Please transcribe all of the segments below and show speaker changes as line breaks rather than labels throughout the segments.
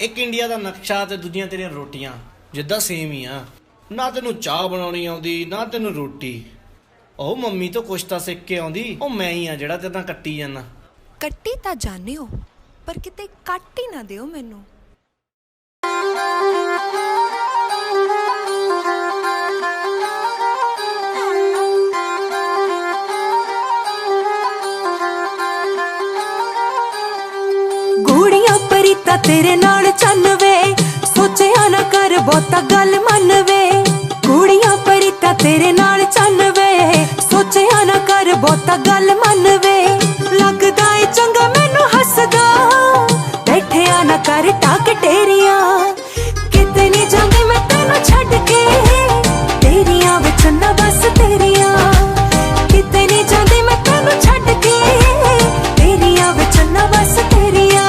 एक इंडिया का नक्शा ते दूजियां तेरियां रोटियां जिद्दां सेम ही आ। ना तेनू चाह बनाउणी आउंदी ना तेनू रोटी। ओ मम्मी तो कुछ तां सिख के आउंदी, ओ मैं ही आ जिहड़ा तेरे नाल कट्टी जाना।
कट्टी तां जाने हो पर किते कट ही ना दिओ मैनू। गूड़ियां परीता तेरे नाल चन वे, सोचिया ना कर बहुता गल मन वे। गूड़ियां परीता तेरे नाल चन वे, सोचिया ना कर बहुता गल मन वे। लगदा ए चंगा मैनू हसदा, बैठिया ना कर टाक टेरिया। किते नी जांदी मैं तैनू छड्ड के, तेरियां विच ना बस तेरियां। किते नी जांदी मैं तैनू छड्ड के, तेरियां विच ना बस तेरियां।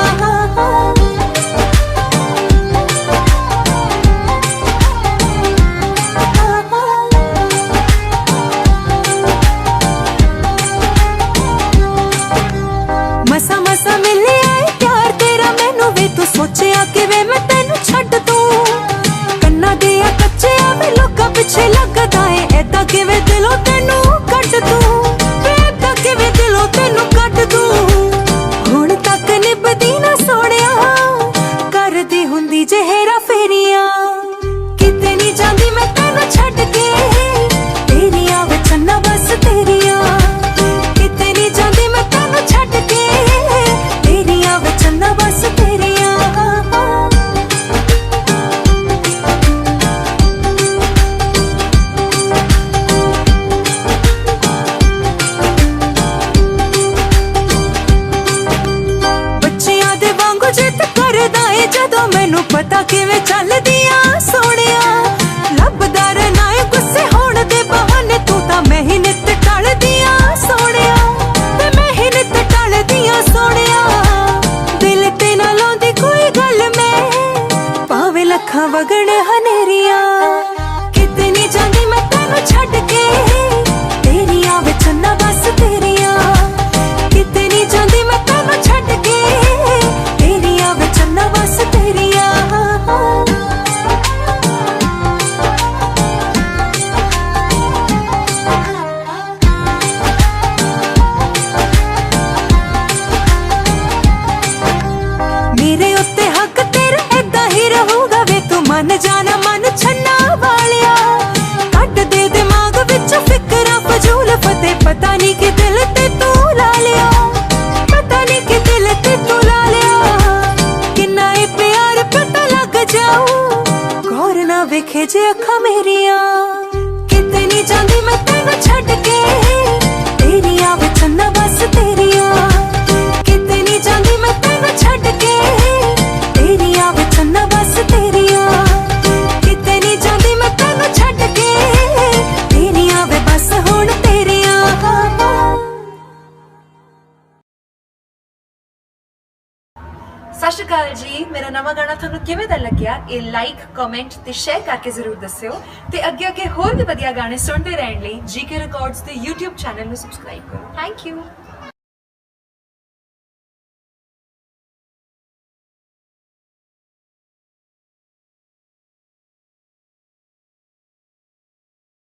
मसा मसा मिले प्यार तेरा मैनू वे, तू सोचिया कि वे मैं तैनू छड्ड दूं। कन्ना दे कच्चे वे लोकां पिछे लगदा है, ऐदा किवें दिलों तैनू कड्ड दूं। वे ऐदा किवें दिलों तैनू कड्ड दूं। हुण तक निभदी ना सोहणिया, करदी हुंदी जे हेरा फेरियां। किते नी जांदी मैं तैनू छड्ड के, तेरियां विच ना बस तेरियां। किते नी जांदी मैं तैनू छड्ड के, तेरियां विच ना बस तेरियां। बच्चियां दे वांगू जिद करदा ए जदों मैनू पता किवें चलदियां सोहणिया। लभदा रहना ए गुस्से होण दे बहाने, तू तां मैं ही नित टलदियां सोहणिया। ते मैं ही नित टलदियां सोहणिया। दिल ते ना लाउंदी कोई गल मैं, भावें लखां वगण हनेरियां। किते नी जांदी मैं तैनू छड्ड के, तेरियां विच ना बस तेरियां। किते नी जांदी मैं तैनू छड्ड के, तेरियां विच ना बस तेरियां। मेरे उत्ते हक तेरा ऐदा ही रहूगा वे, तू मन जाना मन छन्ना वालिया। कट दे दिमाग विच फिकरा फजूल फते, पता नी कि दिल ते तू ला लिया। पता नी कि दिल ते तू ला लिया। किन्ना ए प्यार पता लग जाऊ, गौर ना वेखे जे अखां मेरियां। किते नी जांदी मैं तैनू छड्ड के, तेरियां विच ना बस तेरियां। किते नी जांदी मैं तैनू छड्ड के, तेरियां विच ना बस तेरियां। किते नी जांदी मैं तैनू छड्ड के, तेरियां वे बस हुण तेरियां।
सत श्री अकाल जी, मेरा नवा गाना थानू किवें दा लग्या ये लाइक कमेंट ते शेयर करके जरूर दस्सिओ। ते अगे होर भी वधिया गाने सुनते रहने लई जीके रिकॉर्ड्स दे यूट्यूब चैनल नू सबसक्राइब करो। Thank you.